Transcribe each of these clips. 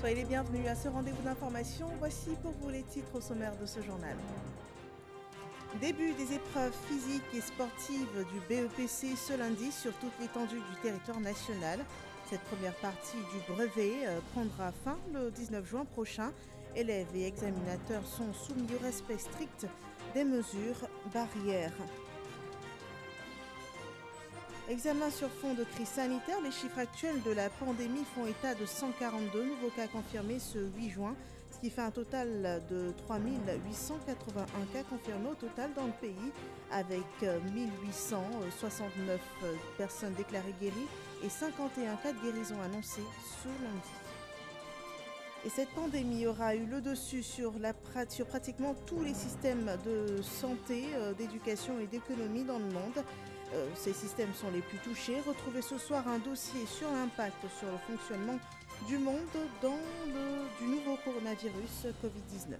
Soyez les bienvenus à ce rendez-vous d'information. Voici pour vous les titres au sommaire de ce journal. Début des épreuves physiques et sportives du BEPC ce lundi sur toute l'étendue du territoire national. Cette première partie du brevet prendra fin le 19 juin prochain. Élèves et examinateurs sont soumis au respect strict des mesures barrières. Examen sur fond de crise sanitaire, les chiffres actuels de la pandémie font état de 142 nouveaux cas confirmés ce 8 juin, ce qui fait un total de 3881 cas confirmés au total dans le pays, avec 1869 personnes déclarées guéries et 51 cas de guérison annoncés ce lundi. Et cette pandémie aura eu le dessus sur pratiquement tous les systèmes de santé, d'éducation et d'économie dans le monde. Ces systèmes sont les plus touchés. Retrouvez ce soir un dossier sur l'impact sur le fonctionnement du monde du nouveau coronavirus Covid-19.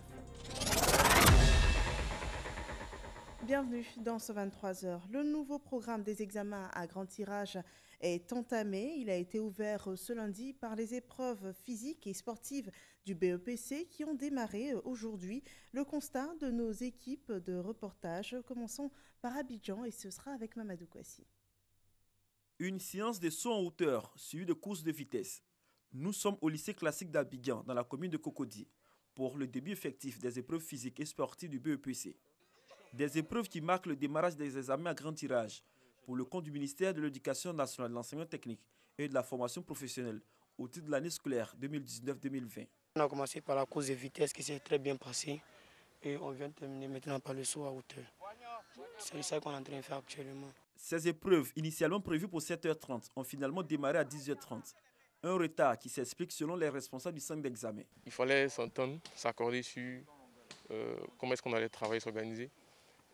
Bienvenue dans ce 23h. Le nouveau programme des examens à grand tirage est entamé. Il a été ouvert ce lundi par les épreuves physiques et sportives du BEPC qui ont démarré aujourd'hui. Le constat de nos équipes de reportage. Commençons par Abidjan et ce sera avec Mamadou Kouassi. Une séance de saut en hauteur suivie de courses de vitesse. Nous sommes au lycée classique d'Abidjan dans la commune de Cocody pour le début effectif des épreuves physiques et sportives du BEPC. Des épreuves qui marquent le démarrage des examens à grand tirage pour le compte du ministère de l'Éducation nationale, de l'enseignement technique et de la formation professionnelle au titre de l'année scolaire 2019-2020. On a commencé par la course de vitesse qui s'est très bien passée et on vient de terminer maintenant par le saut à hauteur. C'est ça qu'on est en train de faire actuellement. Ces épreuves, initialement prévues pour 7h30, ont finalement démarré à 10h30. Un retard qui s'explique selon les responsables du centre d'examen. Il fallait s'entendre, s'accorder sur comment est-ce qu'on allait travailler, s'organiser.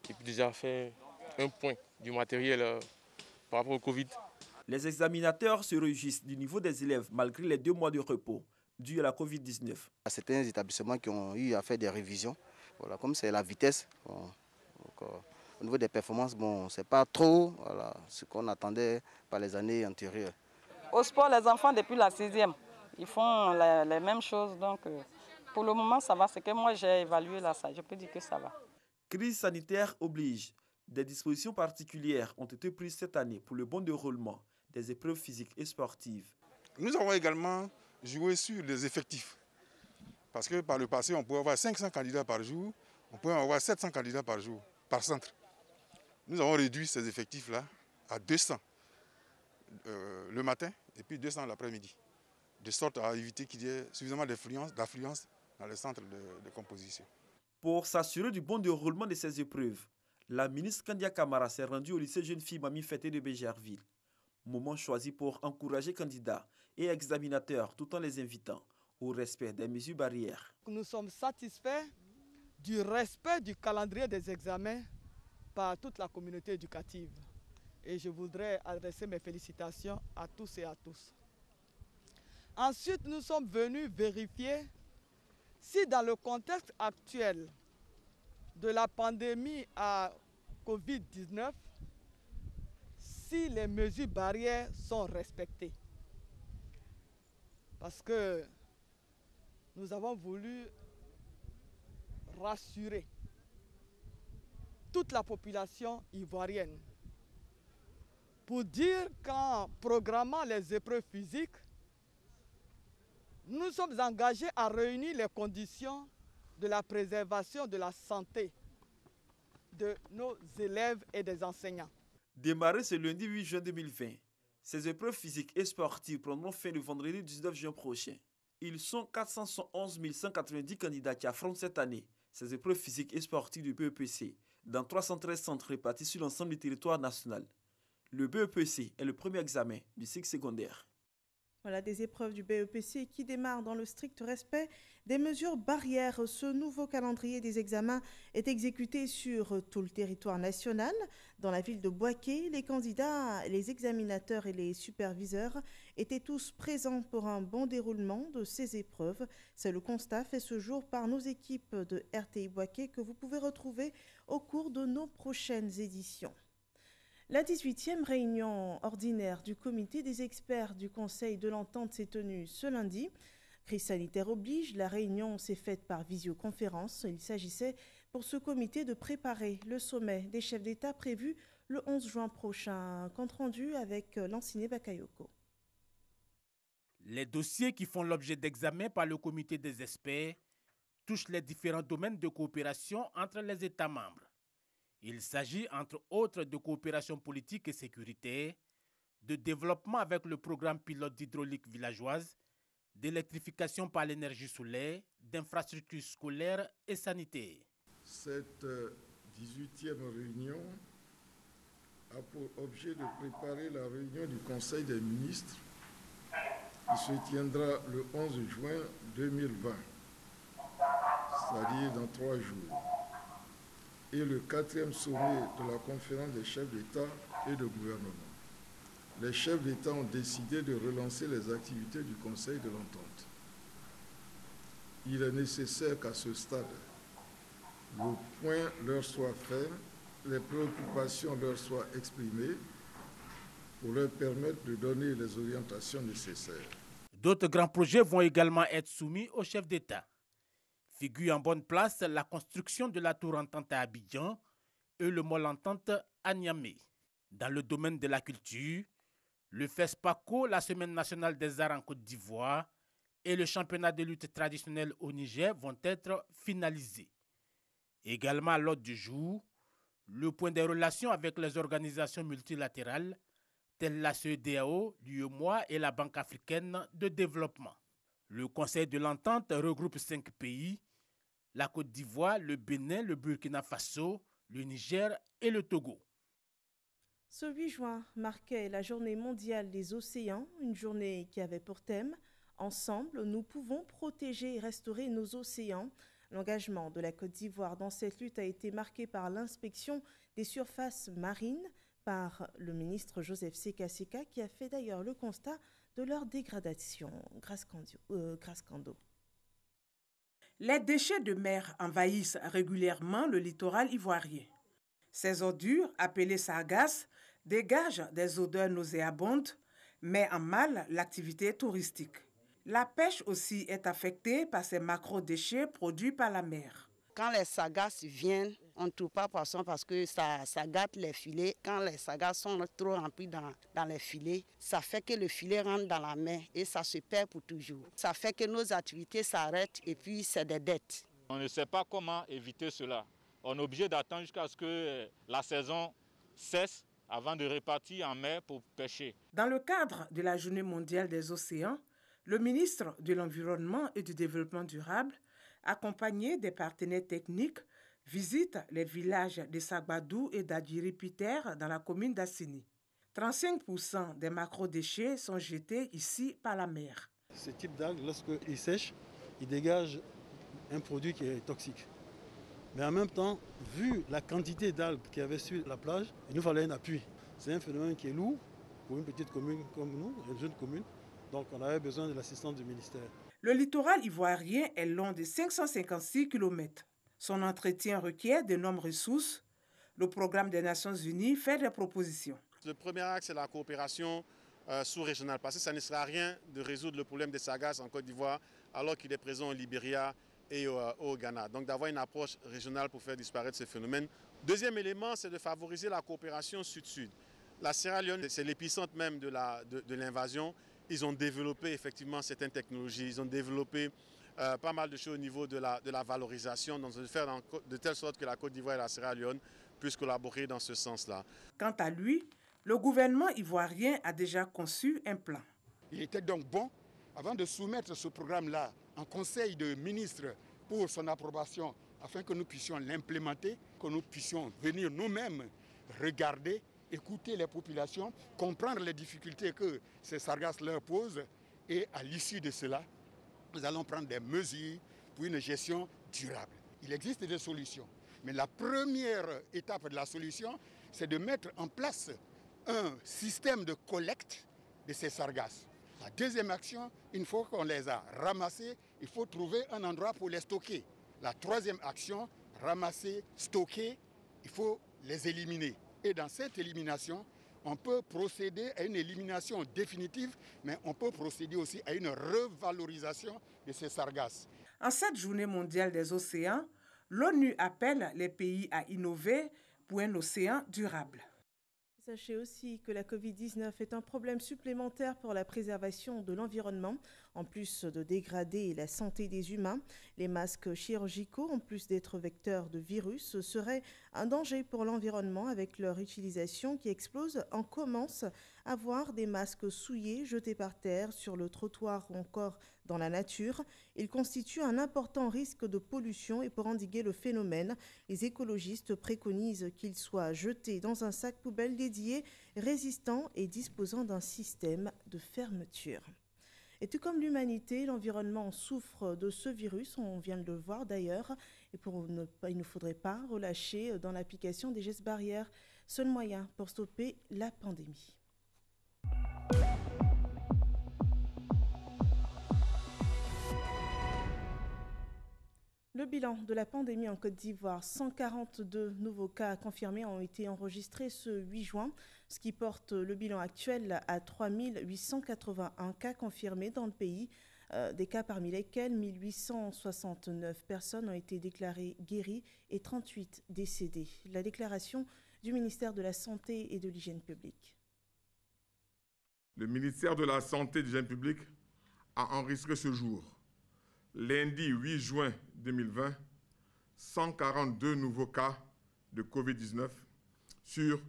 Et puis déjà faire un point du matériel par rapport au Covid. Les examinateurs se réjouissent du niveau des élèves malgré les 2 mois de repos dû à la Covid-19. Certains établissements qui ont eu à faire des révisions, voilà, comme c'est la vitesse, au niveau des performances, c'est pas trop ce qu'on attendait par les années antérieures. Au sport, les enfants depuis la 6e, ils font les mêmes choses. Donc pour le moment, ça va. C'est que moi j'ai évalué là, ça. Je peux dire que ça va. Crise sanitaire oblige. Des dispositions particulières ont été prises cette année pour le bon déroulement des épreuves physiques et sportives. Nous avons également joué sur les effectifs. Parce que par le passé, on pouvait avoir 500 candidats par jour, on pouvait avoir 700 candidats par jour, par centre. Nous avons réduit ces effectifs-là à 200 le matin et puis 200 l'après-midi, de sorte à éviter qu'il y ait suffisamment d'affluence dans les centres de composition. Pour s'assurer du bon déroulement de ces épreuves, la ministre Kandia Kamara s'est rendue au lycée jeune fille Mami Fété de Bégerville. Moment choisi pour encourager candidats et examinateurs tout en les invitant au respect des mesures barrières. Nous sommes satisfaits du respect du calendrier des examens par toute la communauté éducative. Et je voudrais adresser mes félicitations à tous et à tous. Ensuite, nous sommes venus vérifier si dans le contexte actuel de la pandémie à Covid-19, si les mesures barrières sont respectées. Parce que nous avons voulu rassurer toute la population ivoirienne pour dire qu'en programmant les épreuves physiques, nous sommes engagés à réunir les conditions de la préservation de la santé de nos élèves et des enseignants. Démarré ce lundi 8 juin 2020, ces épreuves physiques et sportives prendront fin le vendredi 19 juin prochain. Ils sont 411 190 candidats qui affrontent cette année ces épreuves physiques et sportives du BEPC dans 313 centres répartis sur l'ensemble du territoire national. Le BEPC est le premier examen du cycle secondaire. Voilà des épreuves du BEPC qui démarrent dans le strict respect des mesures barrières. Ce nouveau calendrier des examens est exécuté sur tout le territoire national. Dans la ville de Bouaké, les candidats, les examinateurs et les superviseurs étaient tous présents pour un bon déroulement de ces épreuves. C'est le constat fait ce jour par nos équipes de RTI Bouaké que vous pouvez retrouver au cours de nos prochaines éditions. La 18e réunion ordinaire du comité des experts du Conseil de l'Entente s'est tenue ce lundi. Crise sanitaire oblige, la réunion s'est faite par visioconférence. Il s'agissait pour ce comité de préparer le sommet des chefs d'État prévu le 11 juin prochain. Compte rendu avec Lanciné Bakayoko. Les dossiers qui font l'objet d'examen par le comité des experts touchent les différents domaines de coopération entre les États membres. Il s'agit entre autres de coopération politique et sécuritaire, de développement avec le programme pilote d'hydraulique villageoise, d'électrification par l'énergie solaire, d'infrastructures scolaires et sanitaires. Cette 18e réunion a pour objet de préparer la réunion du Conseil des ministres qui se tiendra le 11 juin 2020, c'est-à-dire dans 3 jours, et le 4e sommet de la conférence des chefs d'État et de gouvernement. Les chefs d'État ont décidé de relancer les activités du Conseil de l'Entente. Il est nécessaire qu'à ce stade, le point leur soit fait, les préoccupations leur soient exprimées pour leur permettre de donner les orientations nécessaires. D'autres grands projets vont également être soumis aux chefs d'État. Figure en bonne place la construction de la tour entente à Abidjan et le mall entente à Niamey. Dans le domaine de la culture, le FESPACO, la Semaine nationale des arts en Côte d'Ivoire, et le championnat de lutte traditionnelle au Niger vont être finalisés. Également à l'ordre du jour, le point des relations avec les organisations multilatérales telles la CEDEAO, l'UEMOA et la Banque africaine de développement. Le Conseil de l'Entente regroupe 5 pays, la Côte d'Ivoire, le Bénin, le Burkina Faso, le Niger et le Togo. Ce 8 juin marquait la journée mondiale des océans, une journée qui avait pour thème « Ensemble, nous pouvons protéger et restaurer nos océans ». L'engagement de la Côte d'Ivoire dans cette lutte a été marqué par l'inspection des surfaces marines par le ministre Joseph Seka Seka qui a fait d'ailleurs le constat de leur dégradation. Grace Kando. Les déchets de mer envahissent régulièrement le littoral ivoirien. Ces ordures, appelées sargasses, dégagent des odeurs nauséabondes, met en mal l'activité touristique. La pêche aussi est affectée par ces macro-déchets produits par la mer. Quand les sargasses viennent, on ne trouve pas poisson parce que ça gâte les filets. Quand les sargasses sont trop remplis dans les filets, ça fait que le filet rentre dans la mer et ça se perd pour toujours. Ça fait que nos activités s'arrêtent et puis c'est des dettes. On ne sait pas comment éviter cela. On est obligé d'attendre jusqu'à ce que la saison cesse avant de repartir en mer pour pêcher. Dans le cadre de la Journée mondiale des océans, le ministre de l'Environnement et du Développement durable, accompagné des partenaires techniques, visite les villages de Sagbadou et d'Adjiri-Piter dans la commune d'Assini. 35% des macro-déchets sont jetés ici par la mer. Ce type d'algues, lorsqu'il sèche, il dégage un produit qui est toxique. Mais en même temps, vu la quantité d'algues qu'il y avait sur la plage, il nous fallait un appui. C'est un phénomène qui est lourd pour une petite commune comme nous, une jeune commune. Donc on avait besoin de l'assistance du ministère. Le littoral ivoirien est long de 556 km. Son entretien requiert d'énormes ressources. Le programme des Nations Unies fait des propositions. Le premier axe, c'est la coopération sous-régionale, parce que ça ne sert à rien de résoudre le problème des sargasses en Côte d'Ivoire alors qu'il est présent au Libéria et au Ghana. Donc d'avoir une approche régionale pour faire disparaître ces phénomènes. Deuxième élément, c'est de favoriser la coopération sud-sud. La Sierra Leone, c'est l'épicentre même de l'invasion. Ils ont développé effectivement certaines technologies, ils ont développé pas mal de choses au niveau de la valorisation, donc de faire de telle sorte que la Côte d'Ivoire et la Sierra Leone puissent collaborer dans ce sens-là. Quant à lui, le gouvernement ivoirien a déjà conçu un plan. Il était donc bon, avant de soumettre ce programme-là en Conseil de ministres pour son approbation, afin que nous puissions l'implémenter, que nous puissions venir nous-mêmes regarder, écouter les populations, comprendre les difficultés que ces sargasses leur posent et à l'issue de cela, nous allons prendre des mesures pour une gestion durable. Il existe des solutions, mais la première étape de la solution, c'est de mettre en place un système de collecte de ces sargasses. La deuxième action, une fois qu'on les a ramassés, il faut trouver un endroit pour les stocker. La troisième action, ramasser, stocker, il faut les éliminer. Et dans cette élimination, On peut procéder à une élimination définitive, mais on peut procéder aussi à une revalorisation de ces sargasses. En cette journée mondiale des océans, l'ONU appelle les pays à innover pour un océan durable. Sachez aussi que la Covid-19 est un problème supplémentaire pour la préservation de l'environnement. En plus de dégrader la santé des humains, les masques chirurgicaux, en plus d'être vecteurs de virus, seraient un danger pour l'environnement avec leur utilisation qui explose. On commence à voir des masques souillés jetés par terre, sur le trottoir ou encore dans la nature. Ils constituent un important risque de pollution et pour endiguer le phénomène, les écologistes préconisent qu'ils soient jetés dans un sac poubelle dédié, résistant et disposant d'un système de fermeture. Et tout comme l'humanité, l'environnement souffre de ce virus, on vient de le voir d'ailleurs, et il ne faudrait pas relâcher dans l'application des gestes barrières, seul moyen pour stopper la pandémie. Le bilan de la pandémie en Côte d'Ivoire, 142 nouveaux cas confirmés ont été enregistrés ce 8 juin, ce qui porte le bilan actuel à 3881 cas confirmés dans le pays, des cas parmi lesquels 1869 personnes ont été déclarées guéries et 38 décédées. La déclaration du ministère de la Santé et de l'Hygiène publique. Le ministère de la Santé et de l'Hygiène publique a enregistré ce jour, lundi 8 juin 2020, 142 nouveaux cas de Covid-19 sur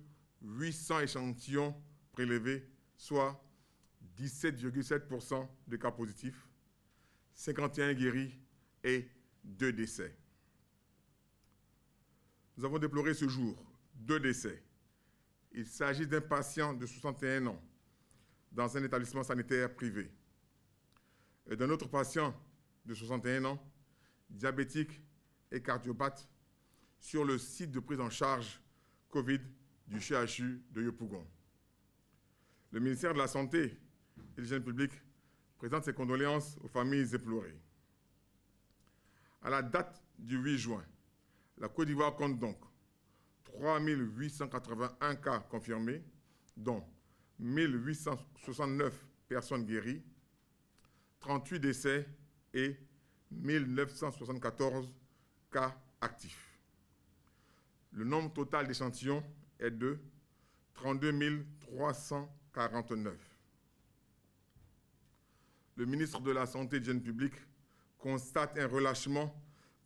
800 échantillons prélevés, soit 17,7% de cas positifs, 51 guéris et 2 décès. Nous avons déploré ce jour 2 décès. Il s'agit d'un patient de 61 ans dans un établissement sanitaire privé et d'un autre patient de 61 ans, diabétique et cardiopathe, sur le site de prise en charge Covid du CHU de Yopougon. Le ministère de la Santé et de l'Hygiène publique présente ses condoléances aux familles éplorées. À la date du 8 juin, la Côte d'Ivoire compte donc 3 881 cas confirmés, dont 1869 personnes guéries, 38 décès et 1974 cas actifs. Le nombre total d'échantillons est de 32 349. Le ministre de la Santé et de l'Hygiène publique constate un relâchement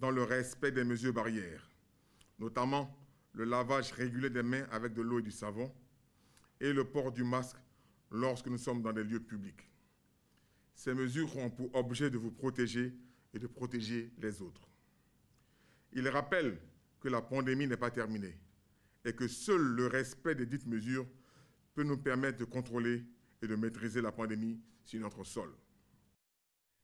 dans le respect des mesures barrières, notamment le lavage régulier des mains avec de l'eau et du savon et le port du masque lorsque nous sommes dans des lieux publics. Ces mesures ont pour objet de vous protéger et de protéger les autres. Il rappelle que la pandémie n'est pas terminée et que seul le respect des dites mesures peut nous permettre de contrôler et de maîtriser la pandémie sur notre sol.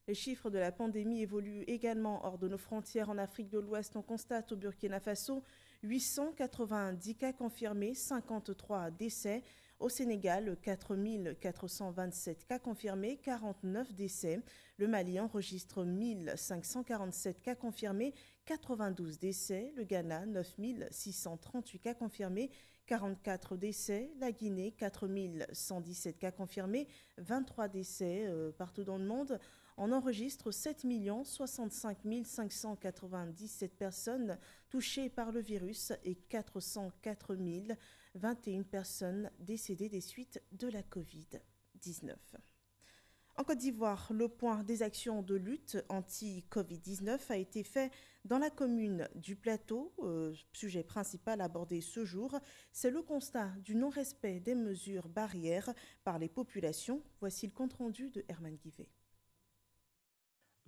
Les chiffres de la pandémie évoluent également hors de nos frontières. En Afrique de l'Ouest, on constate au Burkina Faso 890 cas confirmés, 53 décès. Au Sénégal, 4 427 cas confirmés, 49 décès. Le Mali enregistre 1547 cas confirmés, 92 décès. Le Ghana, 9 638 cas confirmés, 44 décès. La Guinée, 4 117 cas confirmés, 23 décès partout dans le monde. On enregistre 7 65 597 personnes touchées par le virus et 404 021 personnes décédées des suites de la Covid-19. En Côte d'Ivoire, le point des actions de lutte anti-Covid-19 a été fait dans la commune du Plateau. Sujet principal abordé ce jour, c'est le constat du non-respect des mesures barrières par les populations. Voici le compte-rendu de Herman Guivet.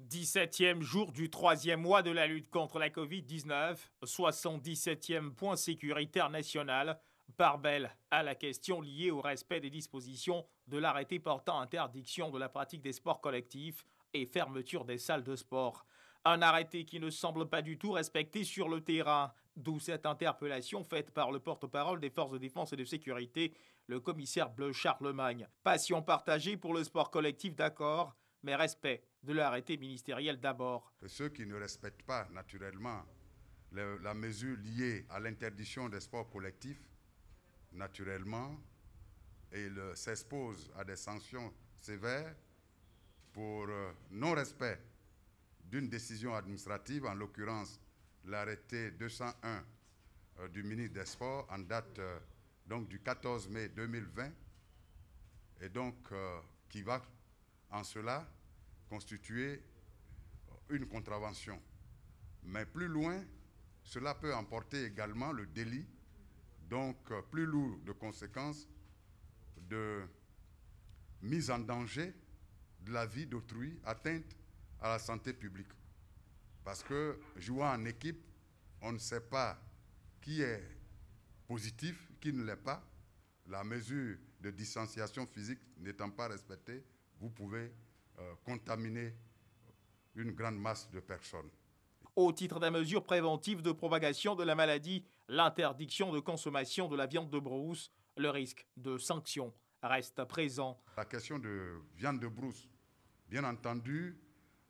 17e jour du 3e mois de la lutte contre la Covid-19, 77e point sécuritaire national, part belle à la question liée au respect des dispositions de l'arrêté portant interdiction de la pratique des sports collectifs et fermeture des salles de sport. Un arrêté qui ne semble pas du tout respecté sur le terrain, d'où cette interpellation faite par le porte-parole des forces de défense et de sécurité, le commissaire Bleu Charlemagne. Passion partagée pour le sport collectif, d'accord, mais respect de l'arrêté ministériel d'abord. Ceux qui ne respectent pas naturellement la mesure liée à l'interdiction des sports collectifs, naturellement, et il s'expose à des sanctions sévères pour non-respect d'une décision administrative, en l'occurrence l'arrêté 201 du ministre des Sports en date donc du 14 mai 2020, et donc qui va en cela constituer une contravention. Mais plus loin, cela peut emporter également le délit, donc plus lourd de conséquences, de mise en danger de la vie d'autrui, atteinte à la santé publique. Parce que jouant en équipe, on ne sait pas qui est positif, qui ne l'est pas. La mesure de distanciation physique n'étant pas respectée, vous pouvez contaminer une grande masse de personnes. Au titre des mesures préventives de propagation de la maladie, l'interdiction de consommation de la viande de brousse, le risque de sanctions reste présent. La question de viande de brousse, bien entendu,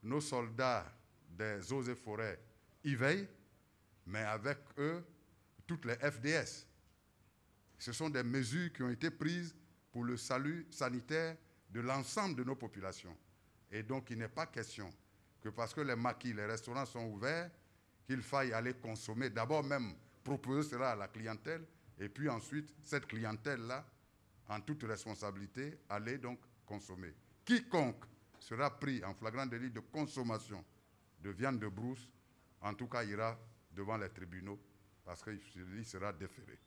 nos soldats des eaux et forêts y veillent, mais avec eux, toutes les FDS. Ce sont des mesures qui ont été prises pour le salut sanitaire de l'ensemble de nos populations. Et donc, il n'est pas question que parce que les maquis, les restaurants sont ouverts, qu'il faille aller consommer, d'abord même proposer cela à la clientèle, et puis ensuite, cette clientèle-là, en toute responsabilité, aller donc consommer. Quiconque sera pris en flagrant délit de consommation de viande de brousse, en tout cas ira devant les tribunaux, parce qu'il sera déféré.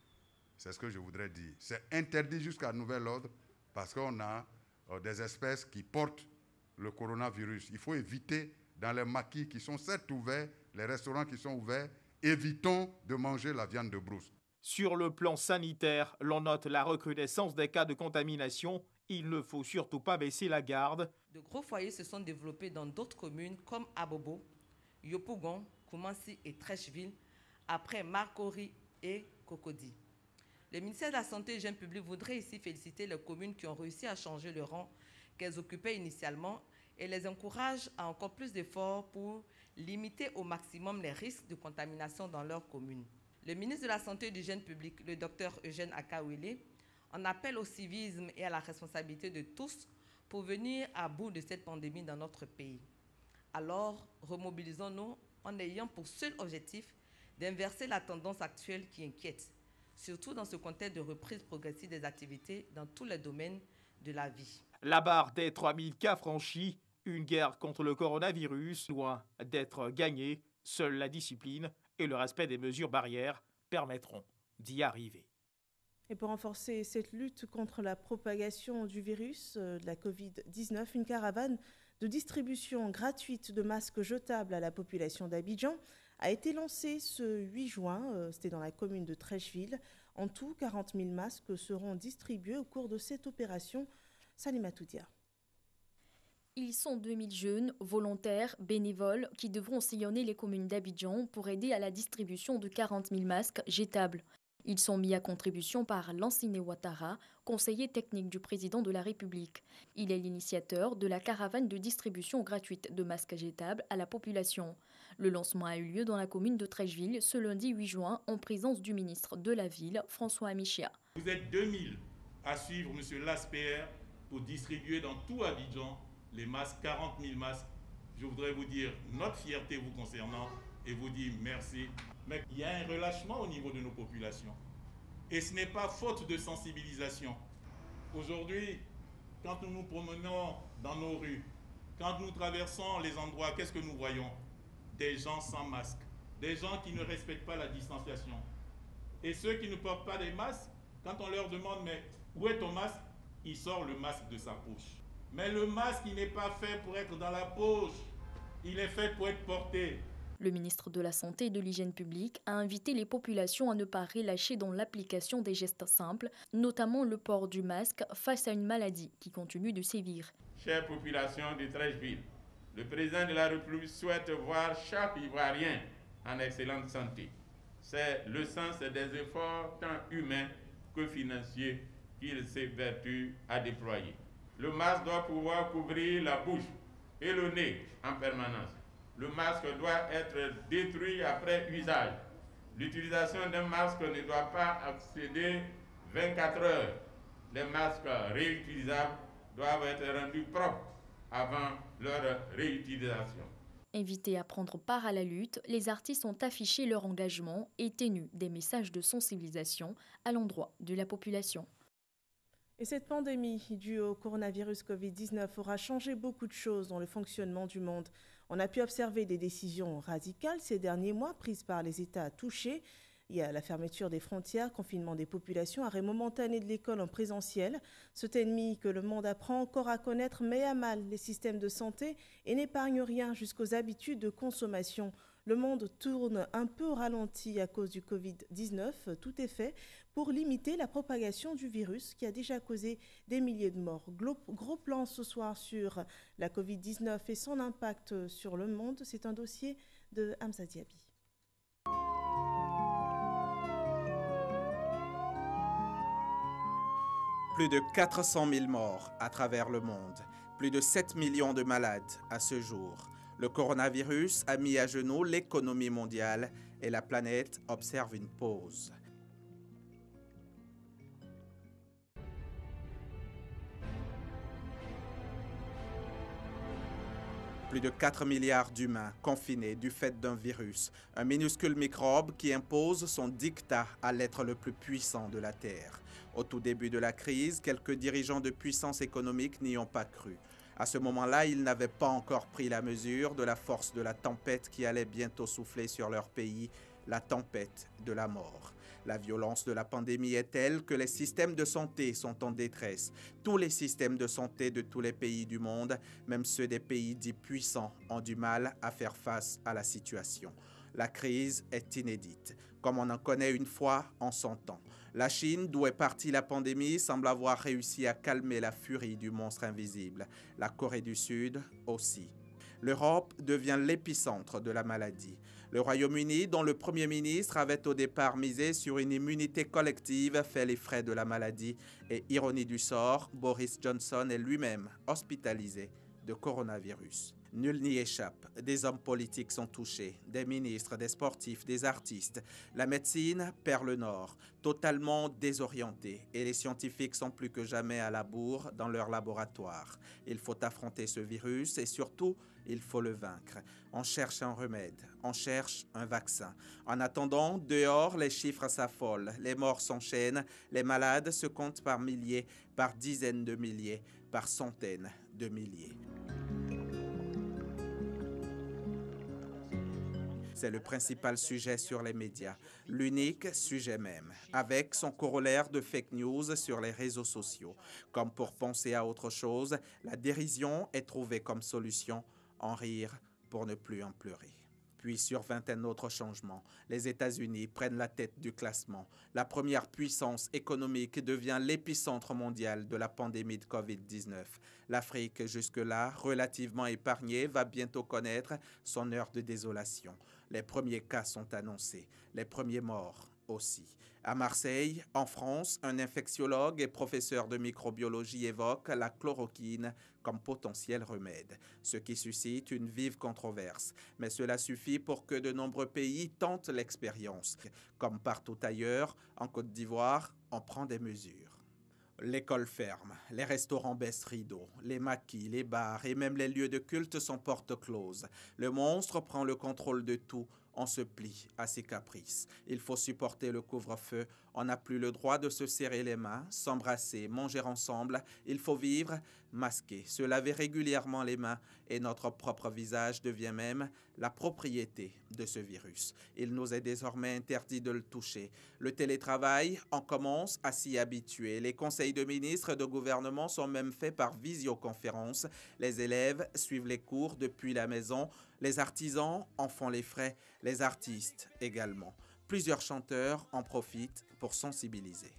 C'est ce que je voudrais dire. C'est interdit jusqu'à nouvel ordre, parce qu'on a des espèces qui portent le coronavirus. Il faut éviter, dans les maquis qui sont certes ouverts, les restaurants qui sont ouverts, évitons de manger la viande de brousse. Sur le plan sanitaire, l'on note la recrudescence des cas de contamination. Il ne faut surtout pas baisser la garde. De gros foyers se sont développés dans d'autres communes comme Abobo, Yopougon, Koumansi et Trècheville, après Marcory et Cocody. Le ministère de la Santé et du Jeune Public voudrait ici féliciter les communes qui ont réussi à changer le rang qu'elles occupaient initialement et les encourage à encore plus d'efforts pour limiter au maximum les risques de contamination dans leur commune. Le ministre de la Santé et du Jeune Public, le Dr Eugène Akawele, en appelle au civisme et à la responsabilité de tous pour venir à bout de cette pandémie dans notre pays. Alors, remobilisons-nous en ayant pour seul objectif d'inverser la tendance actuelle qui inquiète, surtout dans ce contexte de reprise progressive des activités dans tous les domaines de la vie. La barre des 3000 cas franchis, une guerre contre le coronavirus, loin d'être gagnée, seule la discipline et le respect des mesures barrières permettront d'y arriver. Et pour renforcer cette lutte contre la propagation du virus de la Covid-19, une caravane de distribution gratuite de masques jetables à la population d'Abidjan a été lancée ce 8 juin. C'était dans la commune de Trècheville. En tout, 40 000 masques seront distribués au cours de cette opération. Salima Toudia. Ils sont 2000 jeunes, volontaires, bénévoles, qui devront sillonner les communes d'Abidjan pour aider à la distribution de 40 000 masques jetables. Ils sont mis à contribution par Lansine Ouattara, conseiller technique du président de la République. Il est l'initiateur de la caravane de distribution gratuite de masques jetables à la population. Le lancement a eu lieu dans la commune de Trècheville ce lundi 8 juin en présence du ministre de la Ville, François Amichia. Vous êtes 2000 à suivre M. Lasper pour distribuer dans tout Abidjan les masques, 40 000 masques. Je voudrais vous dire notre fierté vous concernant et vous dire merci. Mais il y a un relâchement au niveau de nos populations. Et ce n'est pas faute de sensibilisation. Aujourd'hui, quand nous nous promenons dans nos rues, quand nous traversons les endroits, qu'est-ce que nous voyons? Des gens sans masque, des gens qui ne respectent pas la distanciation. Et ceux qui ne portent pas des masques, quand on leur demande « mais où est ton masque ?», il sort le masque de sa poche. Mais le masque, il n'est pas fait pour être dans la poche, il est fait pour être porté. Le ministre de la Santé et de l'Hygiène publique a invité les populations à ne pas relâcher dans l'application des gestes simples, notamment le port du masque face à une maladie qui continue de sévir. Chère population de Trècheville, le président de la République souhaite voir chaque Ivoirien en excellente santé. C'est le sens des efforts tant humains que financiers qu'il s'évertue à déployer. Le masque doit pouvoir couvrir la bouche et le nez en permanence. Le masque doit être détruit après usage. L'utilisation d'un masque ne doit pas excéder 24 heures. les masques réutilisables doivent être rendus propres avant leur réutilisation. Invités à prendre part à la lutte, les artistes ont affiché leur engagement et tenu des messages de sensibilisation à l'endroit de la population. Et cette pandémie due au coronavirus Covid-19 aura changé beaucoup de choses dans le fonctionnement du monde. On a pu observer des décisions radicales ces derniers mois prises par les États touchés. Il y a la fermeture des frontières, confinement des populations, arrêt momentané de l'école en présentiel. Ce ennemi que le monde apprend encore à connaître met à mal les systèmes de santé et n'épargne rien jusqu'aux habitudes de consommation. Le monde tourne un peu au ralenti à cause du Covid-19. Tout est fait pour limiter la propagation du virus qui a déjà causé des milliers de morts. Gros plan ce soir sur la Covid-19 et son impact sur le monde. C'est un dossier de Hamza Diaby. Plus de 400 000 morts à travers le monde, plus de 7 millions de malades à ce jour. Le coronavirus a mis à genoux l'économie mondiale et la planète observe une pause. Plus de 4 milliards d'humains confinés du fait d'un virus, un minuscule microbe qui impose son diktat à l'être le plus puissant de la Terre. Au tout début de la crise, quelques dirigeants de puissance économique n'y ont pas cru. À ce moment-là, ils n'avaient pas encore pris la mesure de la force de la tempête qui allait bientôt souffler sur leur pays, la tempête de la mort. La violence de la pandémie est telle que les systèmes de santé sont en détresse. Tous les systèmes de santé de tous les pays du monde, même ceux des pays dits puissants, ont du mal à faire face à la situation. La crise est inédite, comme on en connaît une fois en 100 ans. La Chine, d'où est partie la pandémie, semble avoir réussi à calmer la furie du monstre invisible. La Corée du Sud aussi. L'Europe devient l'épicentre de la maladie. Le Royaume-Uni, dont le Premier ministre avait au départ misé sur une immunité collective, fait les frais de la maladie. Et ironie du sort, Boris Johnson est lui-même hospitalisé de coronavirus. Nul n'y échappe. Des hommes politiques sont touchés, des ministres, des sportifs, des artistes. La médecine perd le nord, totalement désorientée, et les scientifiques sont plus que jamais à la bourre dans leur laboratoire. Il faut affronter ce virus et surtout, il faut le vaincre. On cherche un remède, on cherche un vaccin. En attendant, dehors, les chiffres s'affolent, les morts s'enchaînent, les malades se comptent par milliers, par dizaines de milliers, par centaines de milliers. C'est le principal sujet sur les médias, l'unique sujet même, avec son corollaire de fake news sur les réseaux sociaux. Comme pour penser à autre chose, la dérision est trouvée comme solution, en rire pour ne plus en pleurer. Puis survint un autre changement. Les États-Unis prennent la tête du classement. La première puissance économique devient l'épicentre mondial de la pandémie de Covid-19. L'Afrique, jusque-là relativement épargnée, va bientôt connaître son heure de désolation. Les premiers cas sont annoncés, les premiers morts aussi. À Marseille, en France, un infectiologue et professeur de microbiologie évoque la chloroquine comme potentiel remède, ce qui suscite une vive controverse. Mais cela suffit pour que de nombreux pays tentent l'expérience. Comme partout ailleurs, en Côte d'Ivoire, on prend des mesures. L'école ferme, les restaurants baissent rideaux, les maquis, les bars et même les lieux de culte sont portes closes. Le monstre prend le contrôle de tout. On se plie à ses caprices. Il faut supporter le couvre-feu. On n'a plus le droit de se serrer les mains, s'embrasser, manger ensemble. Il faut vivre masqué, se laver régulièrement les mains et notre propre visage devient même la propriété de ce virus. Il nous est désormais interdit de le toucher. Le télétravail, on commence à s'y habituer. Les conseils de ministres et de gouvernement sont même faits par visioconférence. Les élèves suivent les cours depuis la maison. Les artisans en font les frais, les artistes également. Plusieurs chanteurs en profitent pour sensibiliser.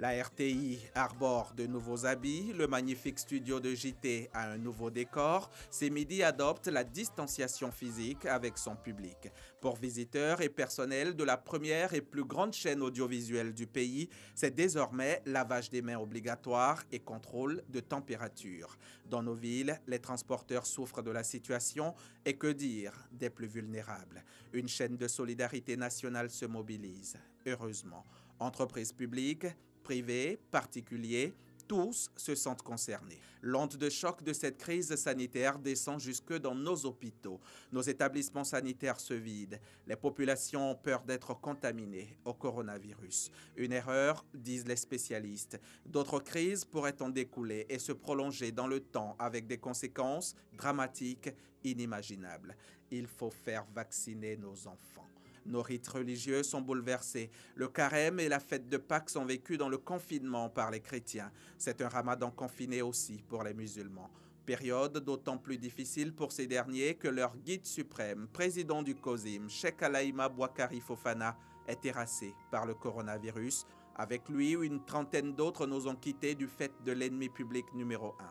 La RTI arbore de nouveaux habits, le magnifique studio de JT a un nouveau décor. CMidi adopte la distanciation physique avec son public. Pour visiteurs et personnel de la première et plus grande chaîne audiovisuelle du pays, c'est désormais lavage des mains obligatoire et contrôle de température. Dans nos villes, les transporteurs souffrent de la situation et que dire des plus vulnérables. Une chaîne de solidarité nationale se mobilise. Heureusement, entreprises publiques, privés, particuliers, tous se sentent concernés. L'onde de choc de cette crise sanitaire descend jusque dans nos hôpitaux. Nos établissements sanitaires se vident. Les populations ont peur d'être contaminées au coronavirus. Une erreur, disent les spécialistes. D'autres crises pourraient en découler et se prolonger dans le temps avec des conséquences dramatiques, inimaginables. Il faut faire vacciner nos enfants. Nos rites religieux sont bouleversés. Le carême et la fête de Pâques sont vécus dans le confinement par les chrétiens. C'est un ramadan confiné aussi pour les musulmans. Période d'autant plus difficile pour ces derniers que leur guide suprême, président du COSIM, Cheikh Alaïma Bouakari Fofana, est terrassé par le coronavirus. Avec lui, une trentaine d'autres nous ont quittés du fait de l'ennemi public numéro 1.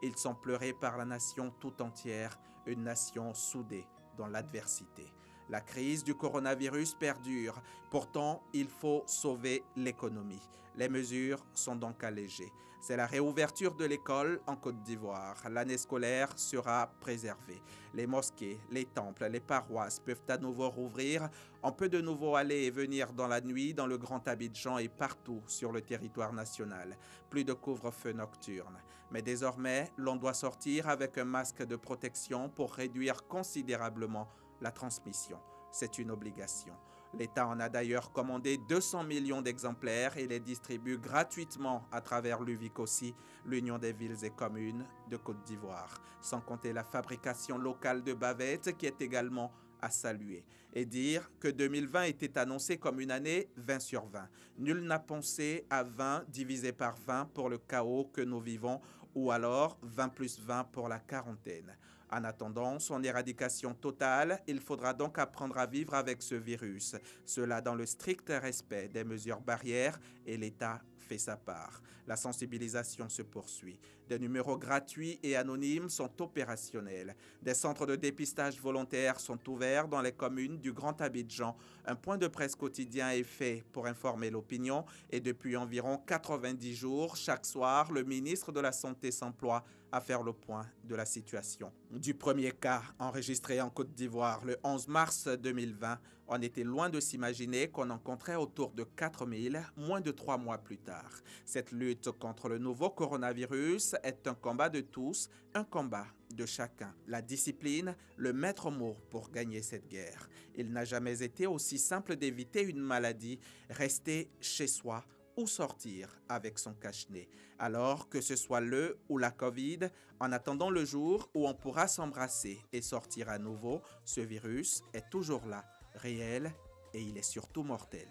Ils sont pleurés par la nation tout entière, une nation soudée dans l'adversité. La crise du coronavirus perdure. Pourtant, il faut sauver l'économie. Les mesures sont donc allégées. C'est la réouverture de l'école en Côte d'Ivoire. L'année scolaire sera préservée. Les mosquées, les temples, les paroisses peuvent à nouveau rouvrir. On peut de nouveau aller et venir dans la nuit dans le Grand Abidjan et partout sur le territoire national. Plus de couvre-feu nocturne. Mais désormais, l'on doit sortir avec un masque de protection pour réduire considérablement la transmission. C'est une obligation. L'État en a d'ailleurs commandé 200 millions d'exemplaires et les distribue gratuitement à travers l'UVICOSI, l'Union des villes et communes de Côte d'Ivoire, sans compter la fabrication locale de bavettes qui est également à saluer. Et dire que 2020 était annoncé comme une année 20 sur 20. Nul n'a pensé à 20 divisé par 20 pour le chaos que nous vivons, ou alors 20 plus 20 pour la quarantaine. En attendant son éradication totale, il faudra donc apprendre à vivre avec ce virus. Cela dans le strict respect des mesures barrières et l'État fait sa part. La sensibilisation se poursuit. Des numéros gratuits et anonymes sont opérationnels. Des centres de dépistage volontaires sont ouverts dans les communes du Grand Abidjan. Un point de presse quotidien est fait pour informer l'opinion et depuis environ 90 jours, chaque soir, le ministre de la Santé s'emploie à faire le point de la situation. Du premier cas enregistré en Côte d'Ivoire le 11 mars 2020, on était loin de s'imaginer qu'on en compterait autour de 4000, moins de 3 mois plus tard. Cette lutte contre le nouveau coronavirus est un combat de tous, un combat de chacun. La discipline, le maître mot pour gagner cette guerre. Il n'a jamais été aussi simple d'éviter une maladie, rester chez soi ou sortir avec son cache-nez. Alors que ce soit le ou la Covid, en attendant le jour où on pourra s'embrasser et sortir à nouveau, ce virus est toujours là, réel et il est surtout mortel.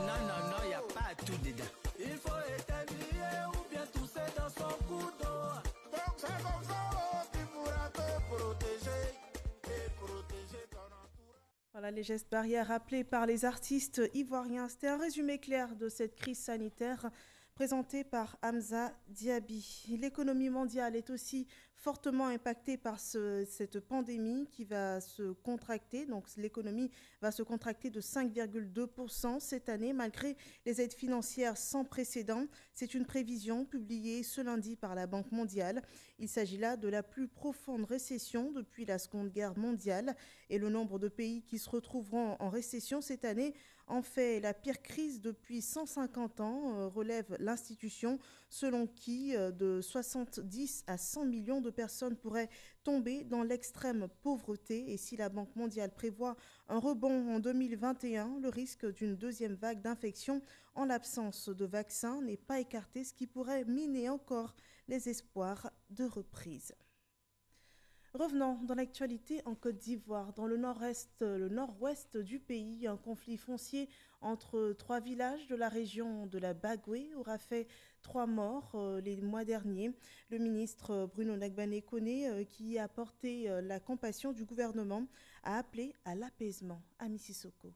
Non, il n'y a pas tout dedans. Il faut éternuer ou bien tousser dans son cou d'eau. Donc c'est comme ça tu pourras te protéger et protéger ton entourage. Voilà les gestes barrières rappelés par les artistes ivoiriens. C'était un résumé clair de cette crise sanitaire présenté par Hamza Diaby. L'économie mondiale est aussi fortement impactée par cette pandémie qui va se contracter. Donc l'économie va se contracter de 5,2% cette année malgré les aides financières sans précédent. C'est une prévision publiée ce lundi par la Banque mondiale. Il s'agit là de la plus profonde récession depuis la Seconde Guerre mondiale et le nombre de pays qui se retrouveront en récession cette année en fait la pire crise depuis 150 ans, relève l'institution, selon qui de 70 à 100 millions de personnes pourraient tomber dans l'extrême pauvreté. Et si la Banque mondiale prévoit un rebond en 2021, le risque d'une deuxième vague d'infection en l'absence de vaccin n'est pas écarté, ce qui pourrait miner encore les espoirs de reprise. Revenons dans l'actualité en Côte d'Ivoire. Dans le nord-ouest du pays, un conflit foncier entre 3 villages de la région de la Bagoué aura fait 3 morts les mois derniers. Le ministre Bruno Nagbane Koné, qui a porté la compassion du gouvernement, a appelé à l'apaisement à Mississoko.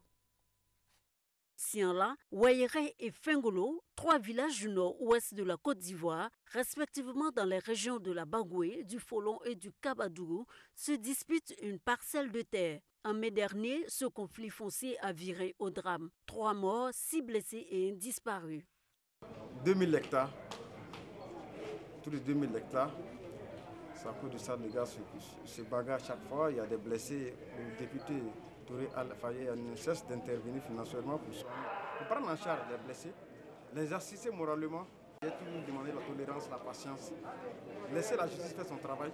Sianla, Wayere et Fengolo, 3 villages du nord-ouest de la Côte d'Ivoire, respectivement dans les régions de la Bagoué, du Folon et du Kabadougou, se disputent une parcelle de terre. En mai dernier, ce conflit foncier a viré au drame. 3 morts, 6 blessés et un disparu. 2000 hectares, tous les 2000 hectares, c'est à cause de ça, les gars se bagarrent chaque fois. Il y a des blessés. Le député Touré Al-Faye ne cesse d'intervenir financièrement pour prendre en charge les blessés, les assister moralement. J'ai toujours demandé la tolérance, la patience, laisser la justice faire son travail.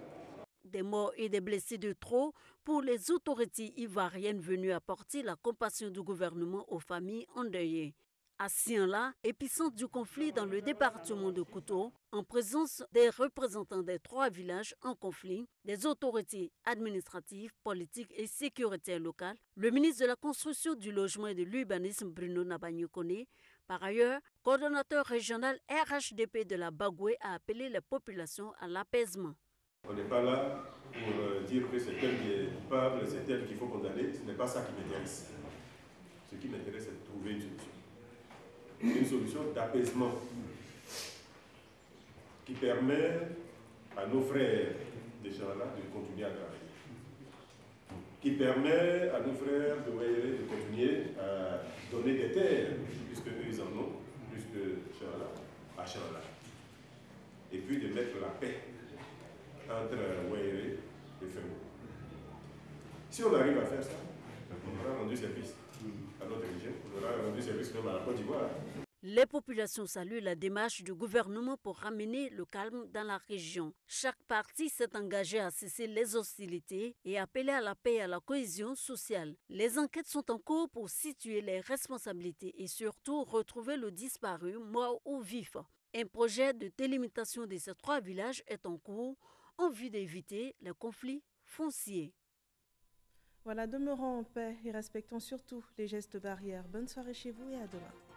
Des morts et des blessés de trop pour les autorités ivoiriennes venues apporter la compassion du gouvernement aux familles endeuillées. À Sianla, épicentre du conflit dans le département de Kouto, en présence des représentants des 3 villages en conflit, des autorités administratives, politiques et sécuritaires locales, le ministre de la Construction, du Logement et de l'Urbanisme, Bruno Nabagno-Koné, par ailleurs, coordonnateur régional RHDP de la Bagoué, a appelé les populations à l'apaisement. On n'est pas là pour dire que c'est tel qui est coupable, c'est tel qu'il faut condamner. Ce n'est pas ça qui m'intéresse. Ce qui m'intéresse, c'est de trouver une solution d'apaisement qui permet à nos frères des gens-là de continuer à travailler, qui permet à nos frères de continuer à donner des terres, puisque eux ils en ont, puisque Chala, à Chala, et puis de mettre la paix entre Wayere et Fengo. Si on arrive à faire ça, on aura rendu service à notre région, on aura rendu service même à la Côte d'Ivoire. Les populations saluent la démarche du gouvernement pour ramener le calme dans la région. Chaque parti s'est engagé à cesser les hostilités et appeler à la paix et à la cohésion sociale. Les enquêtes sont en cours pour situer les responsabilités et surtout retrouver le disparu, mort ou vif. Un projet de délimitation de ces 3 villages est en cours en vue d'éviter les conflits fonciers. Voilà, demeurons en paix et respectons surtout les gestes barrières. Bonne soirée chez vous et à demain.